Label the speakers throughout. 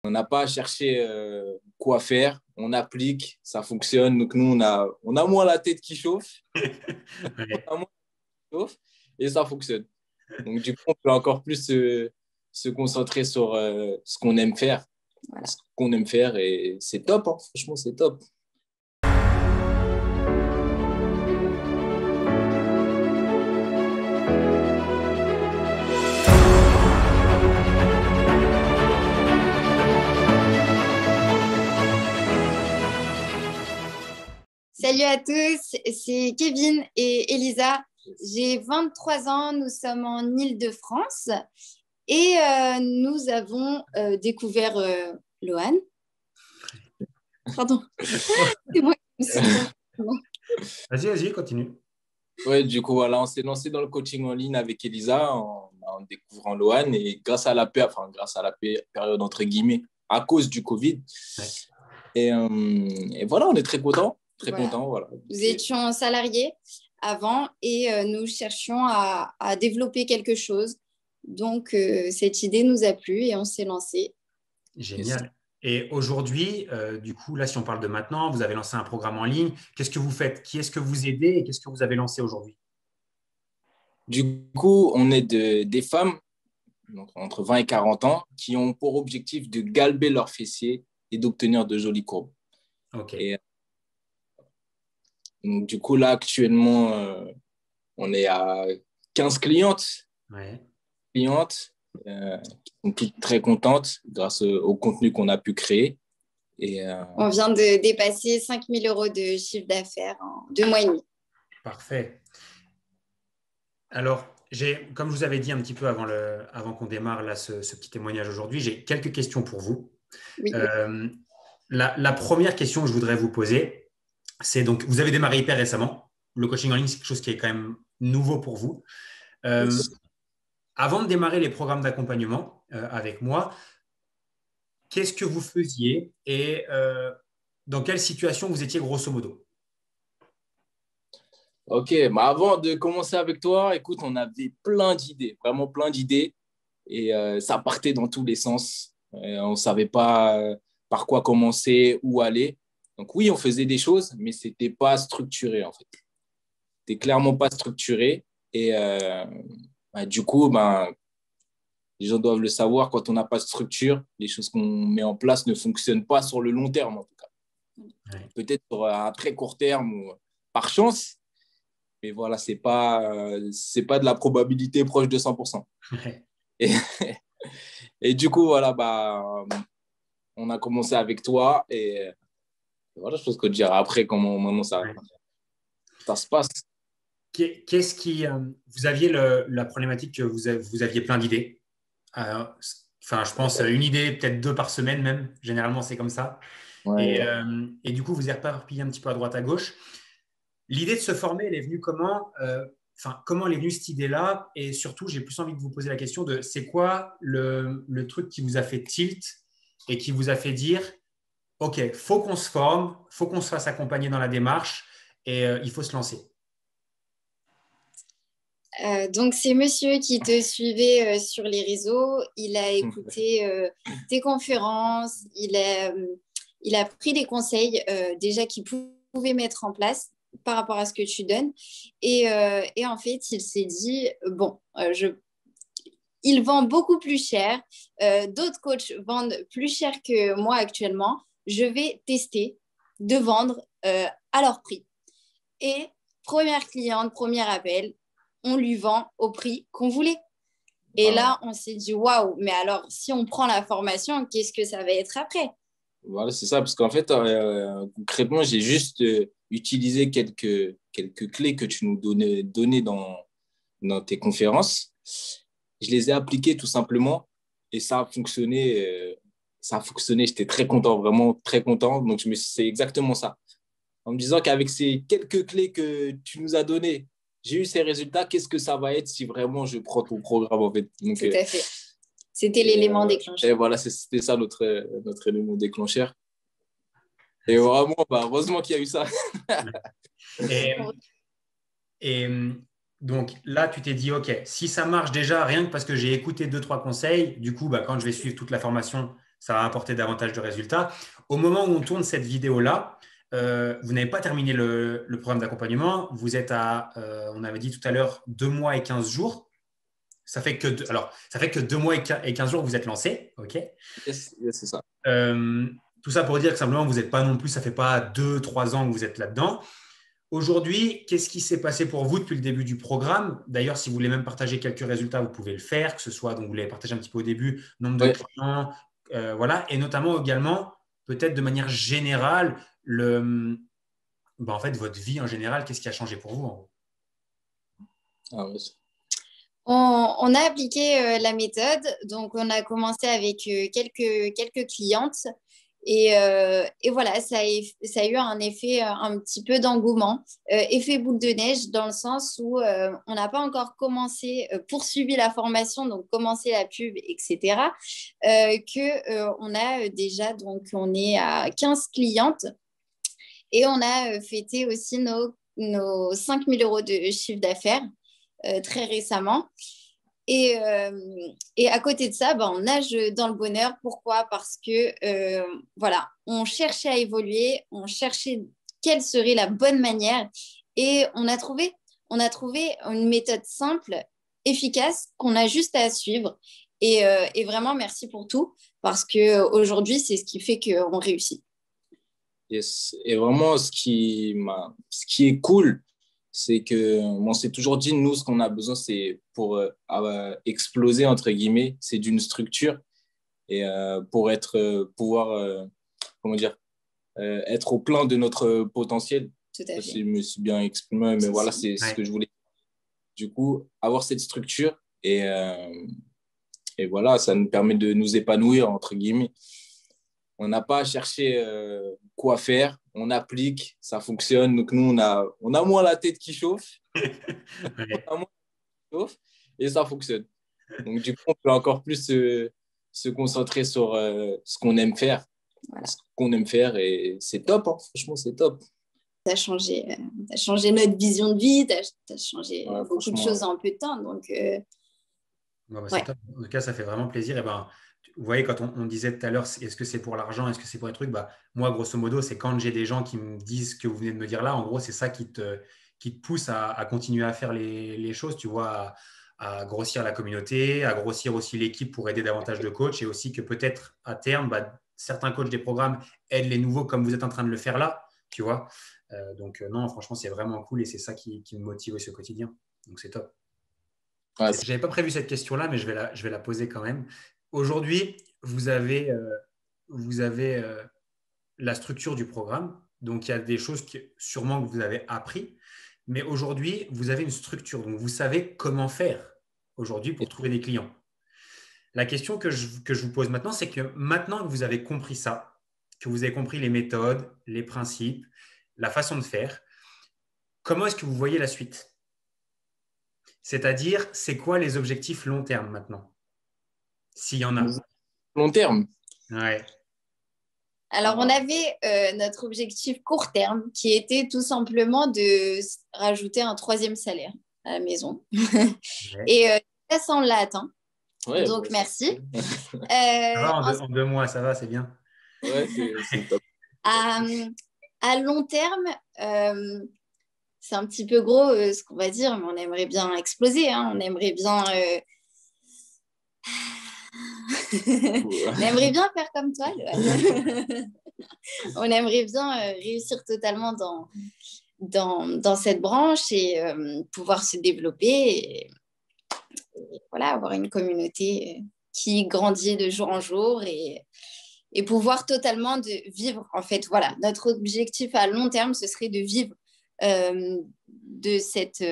Speaker 1: On n'a pas à chercher quoi faire. On applique, ça fonctionne. Donc, nous, on a moins la tête qui chauffe. On
Speaker 2: Ouais.
Speaker 1: a moins qui chauffe et ça fonctionne. Donc, du coup, on peut encore plus se concentrer sur ce qu'on aime faire.
Speaker 3: Voilà.
Speaker 1: Ce qu'on aime faire et c'est top, hein. Franchement, c'est top.
Speaker 3: Salut à tous, c'est Kevin et Elisa. J'ai 23 ans, nous sommes en Île-de-France et nous avons découvert Lohan. Pardon, c'est moi qui me suis trompée.
Speaker 2: Vas-y, continue.
Speaker 1: Ouais, du coup, voilà, on s'est lancé dans le coaching en ligne avec Elisa en découvrant Lohan et grâce à la période entre guillemets, à cause du Covid.
Speaker 2: Ouais.
Speaker 1: Et voilà, on est très contents. Très
Speaker 3: Voilà.
Speaker 1: content, voilà.
Speaker 3: Nous étions salariés avant et nous cherchions à développer quelque chose. Donc, cette idée nous a plu et on s'est lancé.
Speaker 2: Génial. Et aujourd'hui, du coup, là, si on parle de maintenant, vous avez lancé un programme en ligne. Qu'est-ce que vous faites? Qui est-ce que vous aidez et qu'est-ce que vous avez lancé aujourd'hui?
Speaker 1: Du coup, on est des femmes donc entre 20 et 40 ans qui ont pour objectif de galber leurs fessiers et d'obtenir de jolies courbes.
Speaker 2: Ok.
Speaker 1: Et donc, du coup, là, actuellement, on est à 15 clientes.
Speaker 2: Ouais.
Speaker 1: Qui sont toutes très contentes grâce au contenu qu'on a pu créer.
Speaker 3: On vient de dépasser 5 000 € de chiffre d'affaires en 2 mois et demi.
Speaker 2: Parfait. Alors, comme je vous avais dit un petit peu avant qu'on démarre là, ce petit témoignage aujourd'hui, j'ai quelques questions pour vous.
Speaker 3: Oui.
Speaker 2: La première question que je voudrais vous poser, c'est donc, vous avez démarré hyper récemment. Le coaching en ligne, c'est quelque chose qui est quand même nouveau pour vous. Avant de démarrer les programmes d'accompagnement avec moi, qu'est-ce que vous faisiez et dans quelle situation vous étiez grosso modo?
Speaker 1: Ok, bah avant de commencer avec toi, écoute, on avait plein d'idées, vraiment plein d'idées. Et ça partait dans tous les sens. On ne savait pas par quoi commencer, où aller. Donc oui, on faisait des choses, mais ce n'était pas structuré en fait. C'était clairement pas structuré. Et du coup, les gens doivent le savoir, quand on n'a pas de structure, les choses qu'on met en place ne fonctionnent pas sur le long terme en tout cas.
Speaker 2: Ouais.
Speaker 1: Peut-être sur un très court terme ou par chance, mais voilà, c'est pas de la probabilité proche de 100%.
Speaker 2: Ouais.
Speaker 1: Et du coup, voilà, on a commencé avec toi et voilà, je pense que dire après comment maintenant ça se passe.
Speaker 2: Qu'est-ce qui, vous aviez la problématique que vous aviez plein d'idées. Enfin, je pense une idée, peut-être 2 par semaine même. Généralement, c'est comme ça.
Speaker 1: Ouais.
Speaker 2: Et du coup, vous êtes éparpillé un petit peu à droite, à gauche. L'idée de se former, elle est venue comment? Comment elle est venue cette idée-là? Et surtout, j'ai plus envie de vous poser la question de c'est quoi le truc qui vous a fait tilt et qui vous a fait dire OK, faut qu'on se forme, faut qu'on se fasse accompagner dans la démarche et il faut se lancer.
Speaker 3: Donc, c'est monsieur qui te suivait sur les réseaux. Il a écouté tes conférences. Il a pris des conseils déjà qu'il pouvait mettre en place par rapport à ce que tu donnes. Et en fait, il s'est dit, bon, il vend beaucoup plus cher. D'autres coachs vendent plus cher que moi actuellement. Je vais tester de vendre à leur prix. Et première cliente, premier appel, on lui vend au prix qu'on voulait. Et là, on s'est dit, waouh, mais alors, si on prend la formation, qu'est-ce que ça va être après?
Speaker 1: Voilà, c'est ça, parce qu'en fait, concrètement, j'ai juste utilisé quelques clés que tu nous donnais dans tes conférences. Je les ai appliquées tout simplement et ça a fonctionné. J'étais très content, vraiment très content. Donc, c'est exactement ça. En me disant qu'avec ces quelques clés que tu nous as données, j'ai eu ces résultats, qu'est-ce que ça va être si vraiment je prends ton programme en fait. Donc,
Speaker 3: tout à fait. C'était l'élément déclencheur.
Speaker 1: Et voilà, c'était ça notre élément déclencheur. Et vraiment, heureusement qu'il y a eu ça.
Speaker 2: Et donc là, tu t'es dit, OK, si ça marche déjà, rien que parce que j'ai écouté 2-3 conseils, du coup, quand je vais suivre toute la formation, ça va apporter davantage de résultats. Au moment où on tourne cette vidéo-là, vous n'avez pas terminé le programme d'accompagnement. Vous êtes à, on avait dit tout à l'heure, 2 mois et 15 jours. Ça fait que 2 mois et 15 jours que vous êtes lancé. OK.
Speaker 1: Yes, c'est ça.
Speaker 2: Tout ça pour dire que simplement, vous n'êtes pas non plus, ça ne fait pas 2-3 ans que vous êtes là-dedans. Aujourd'hui, qu'est-ce qui s'est passé pour vous depuis le début du programme? D'ailleurs, si vous voulez même partager quelques résultats, vous pouvez le faire, que ce soit, donc vous l'avez partagé un petit peu au début, nombre de clients, voilà, et notamment également, peut-être de manière générale, en fait, votre vie en général, qu'est-ce qui a changé pour vous en gros?
Speaker 1: Ah ouais.
Speaker 3: On a appliqué la méthode, donc on a commencé avec quelques clientes et voilà, ça a eu un effet un petit peu d'engouement, effet boule de neige dans le sens où on n'a pas encore commencé, poursuivi la formation, donc commencé la pub, etc. On a déjà, donc on est à 15 clientes et on a fêté aussi nos 5 000 euros de chiffre d'affaires. Très récemment. Et à côté de ça, on nage dans le bonheur. Pourquoi? Parce que voilà, on cherchait à évoluer, on cherchait quelle serait la bonne manière et on a trouvé une méthode simple, efficace, qu'on a juste à suivre. Et vraiment, merci pour tout parce qu'aujourd'hui, c'est ce qui fait qu'on réussit.
Speaker 1: Yes. Et vraiment, ce qui est cool, c'est que on s'est toujours dit, nous, ce qu'on a besoin, c'est pour exploser, entre guillemets, c'est d'une structure et pour pouvoir, comment dire, être au plein de notre potentiel.
Speaker 3: Tout à fait.
Speaker 1: Je me suis bien exprimé, mais voilà, c'est ce que je voulais. Du coup, avoir cette structure et voilà, ça nous permet de nous épanouir, entre guillemets. On n'a pas à chercher quoi faire, on applique, ça fonctionne. Donc nous, on a moins la tête qui chauffe, on a moins qui chauffe et ça fonctionne. Donc du coup, on peut encore plus se concentrer sur ce qu'on aime faire. Voilà. Ce qu'on aime faire et c'est top, hein. Franchement, c'est top.
Speaker 3: Tu as changé notre vision de vie, tu as changé beaucoup de choses en peu de temps. Donc,
Speaker 2: c'est top. En tout cas, ça fait vraiment plaisir. Et vous voyez, quand on disait tout à l'heure, est-ce que c'est pour l'argent, est-ce que c'est pour un truc, moi, grosso modo, c'est quand j'ai des gens qui me disent ce que vous venez de me dire là, en gros, c'est ça qui te pousse à continuer à faire les choses, tu vois, à grossir la communauté, à grossir aussi l'équipe pour aider davantage de coachs et aussi que peut-être à terme, certains coachs des programmes aident les nouveaux comme vous êtes en train de le faire là, tu vois. Donc, non, franchement, c'est vraiment cool et c'est ça qui me motive aussi au quotidien. Donc, c'est top. Je n'avais pas prévu cette question-là, mais je vais la poser quand même. Aujourd'hui, vous avez la structure du programme. Donc, il y a des choses sûrement que vous avez appris. Mais aujourd'hui, vous avez une structure. Donc, vous savez comment faire aujourd'hui pour trouver des clients. La question que je vous pose maintenant, c'est que maintenant que vous avez compris ça, que vous avez compris les méthodes, les principes, la façon de faire, comment est-ce que vous voyez la suite ? C'est-à-dire, c'est quoi les objectifs long terme maintenant? S'il y en a.
Speaker 1: Long terme?
Speaker 2: Ouais.
Speaker 3: Alors, on avait notre objectif court terme qui était tout simplement de rajouter un 3e salaire à la maison. Ouais. Et ça, on l'a atteint. Ouais, donc, merci.
Speaker 2: Ça va en 2 mois, ça va, c'est bien.
Speaker 1: Ouais, c'est top.
Speaker 3: À long terme, c'est un petit peu gros ce qu'on va dire, mais on aimerait bien exploser. Hein. On aimerait bien... on aimerait bien faire comme toi. On aimerait bien réussir totalement dans cette branche et pouvoir se développer et voilà, avoir une communauté qui grandit de jour en jour et pouvoir totalement vivre. En fait, voilà, notre objectif à long terme, ce serait de vivre de cette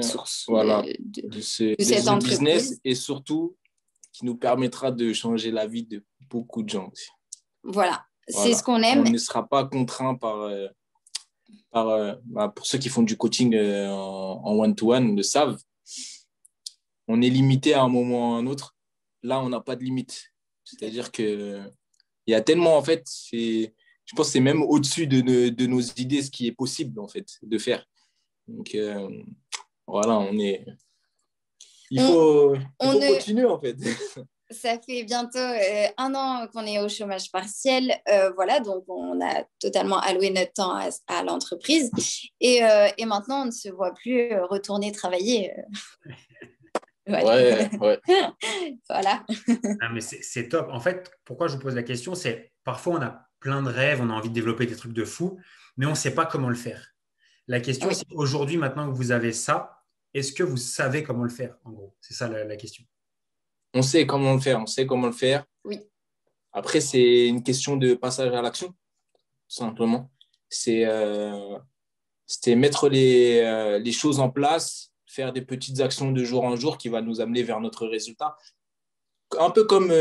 Speaker 3: source,
Speaker 1: voilà, de cette entreprise. Business et surtout qui nous permettra de changer la vie de beaucoup de gens aussi.
Speaker 3: Voilà, c'est ce qu'on aime.
Speaker 1: On ne sera pas contraint pour ceux qui font du coaching en one-to-one, le savent. On est limité à un moment ou à un autre. Là, on n'a pas de limite. C'est-à-dire qu'il y a tellement, en fait, je pense que c'est même au-dessus de nos idées ce qui est possible, en fait, de faire. Donc, voilà, il faut continuer, en fait.
Speaker 3: Ça fait bientôt 1 an qu'on est au chômage partiel. Voilà, donc on a totalement alloué notre temps à l'entreprise. Et maintenant, on ne se voit plus retourner travailler.
Speaker 1: Ouais, ouais.
Speaker 3: Voilà.
Speaker 2: Ah, mais c'est top. En fait, pourquoi je vous pose la question, c'est parfois on a plein de rêves, on a envie de développer des trucs de fou, mais on ne sait pas comment le faire. La question,
Speaker 3: Oui.
Speaker 2: c'est aujourd'hui, maintenant que vous avez ça, est-ce que vous savez comment le faire, en gros? C'est ça la question.
Speaker 1: On sait comment le faire, on sait comment le faire.
Speaker 3: Oui.
Speaker 1: Après, c'est une question de passage à l'action, tout simplement. C'était mettre les choses en place, faire des petites actions de jour en jour qui va nous amener vers notre résultat. Un peu comme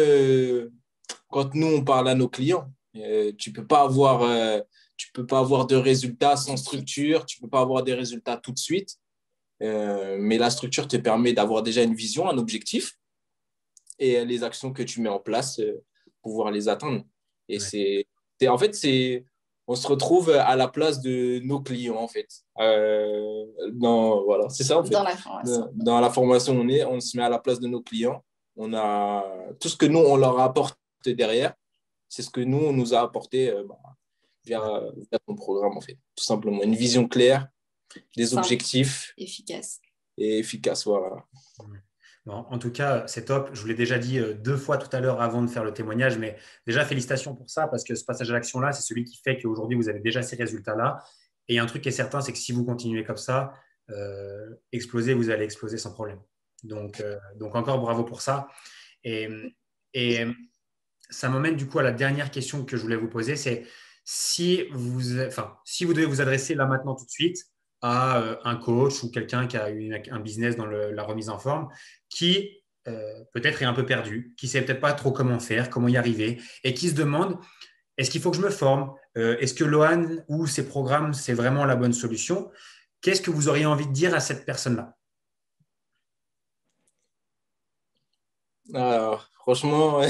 Speaker 1: quand nous, on parle à nos clients. Tu peux pas avoir de résultats sans structure, tu peux pas avoir des résultats tout de suite. Mais la structure te permet d'avoir déjà une vision, un objectif et les actions que tu mets en place, pouvoir les atteindre. Et
Speaker 2: Ouais.
Speaker 1: en fait, on se retrouve à la place de nos clients, en fait. Voilà, c'est ça, en fait.
Speaker 3: Dans la formation.
Speaker 1: Dans la formation, on se met à la place de nos clients. On a tout ce que nous, on leur apporte derrière, c'est ce que nous, on nous a apporté via ton programme, en fait. Tout simplement. Une vision claire, des
Speaker 3: Simple,
Speaker 1: objectifs
Speaker 3: efficace.
Speaker 1: et efficaces. Voilà.
Speaker 2: Bon, en tout cas, c'est top. Je vous l'ai déjà dit 2 fois tout à l'heure avant de faire le témoignage, mais déjà félicitations pour ça, parce que ce passage à l'action-là, c'est celui qui fait qu'aujourd'hui, vous avez déjà ces résultats-là. Et il y a un truc qui est certain, c'est que si vous continuez comme ça, exploser, vous allez exploser sans problème. Donc encore bravo pour ça. Et, et ça m'emmène du coup à la dernière question que je voulais vous poser, c'est si vous devez vous adresser là maintenant tout de suite à un coach ou quelqu'un qui a un business dans la remise en forme, qui peut-être est un peu perdu, qui ne sait peut-être pas trop comment faire, comment y arriver, et qui se demande, est-ce qu'il faut que je me forme? Est-ce que Lohan ou ses programmes, c'est vraiment la bonne solution? Qu'est-ce que vous auriez envie de dire à cette personne-là?
Speaker 1: Alors, franchement,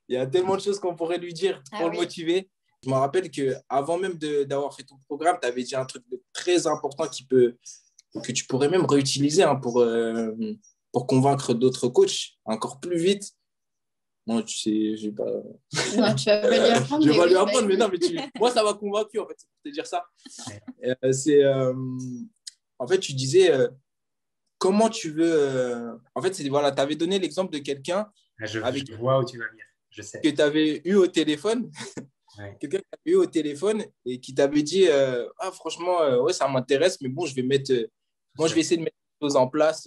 Speaker 1: il y a tellement de choses qu'on pourrait lui dire pour le
Speaker 3: Oui.
Speaker 1: motiver. Je me rappelle qu'avant même d'avoir fait ton programme, tu avais dit un truc de très important que tu pourrais même réutiliser pour convaincre d'autres coachs encore plus vite. Bon, tu sais, je vais pas.
Speaker 3: Non, tu vas pas lui apprendre.
Speaker 1: Je vais pas lui
Speaker 3: oui,
Speaker 1: apprendre, mais non, moi, ça m'a convaincu, en fait, c'est pour te dire ça. En fait, tu disais comment tu veux. En fait, voilà, tu avais donné l'exemple de quelqu'un avec
Speaker 2: Je vois où tu vas venir, je sais.
Speaker 1: que tu avais eu au téléphone.
Speaker 2: Ouais.
Speaker 1: Quelqu'un qui t'avait eu au téléphone et qui t'avait dit ah, franchement, ouais, ça m'intéresse, mais bon, je vais essayer de mettre les choses en place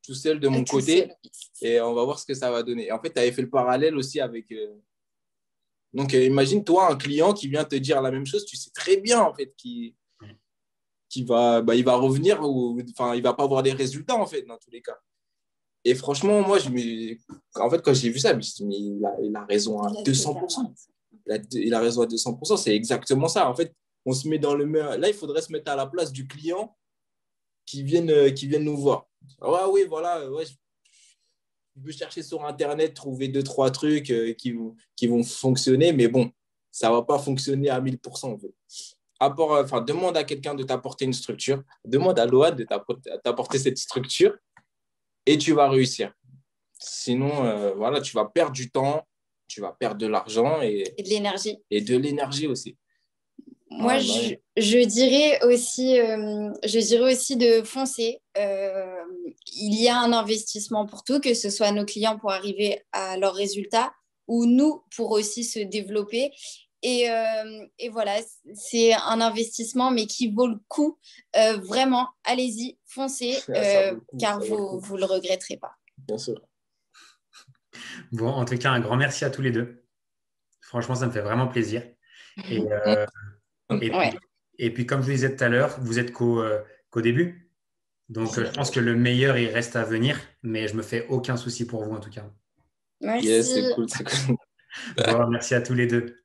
Speaker 1: tout seul de mon côté et on va voir ce que ça va donner. Et en fait, tu avais fait le parallèle aussi avec. Donc, imagine toi, un client qui vient te dire la même chose, tu sais très bien en fait qu'il il va revenir ou enfin, il va pas avoir des résultats en fait dans tous les cas. Et franchement, moi, en fait, quand j'ai vu ça, je me suis dit, mais il a raison à 200%. Il a raison à 200%. C'est exactement ça. En fait, on se met dans le meilleur. Là, il faudrait se mettre à la place du client qui viennent nous voir. Ah, oui, voilà, ouais, je peux chercher sur Internet, trouver 2, 3 trucs qui vont fonctionner, mais bon, ça ne va pas fonctionner à 1000%. En fait. Demande à quelqu'un de t'apporter une structure, demande à Load de t'apporter cette structure et tu vas réussir. Sinon, voilà, tu vas perdre du temps, tu vas perdre de l'argent et
Speaker 3: de l'énergie.
Speaker 1: Et de l'énergie aussi.
Speaker 3: Moi, je dirais aussi de foncer. Il y a un investissement pour tout, que ce soit nos clients pour arriver à leurs résultats ou nous pour aussi se développer. Et voilà, c'est un investissement, mais qui vaut le coup. Vraiment, allez-y, foncez, car vous le regretterez pas.
Speaker 1: Bien sûr.
Speaker 2: Bon, en tout cas, un grand merci à tous les deux. Franchement, ça me fait vraiment plaisir. Et puis, comme je vous disais tout à l'heure, vous êtes qu'au début. Donc, je pense que le meilleur, il reste à venir. Mais je ne me fais aucun souci pour vous, en tout cas.
Speaker 3: Merci.
Speaker 1: Yes, c'est cool, c'est cool.
Speaker 2: Bon, merci à tous les deux.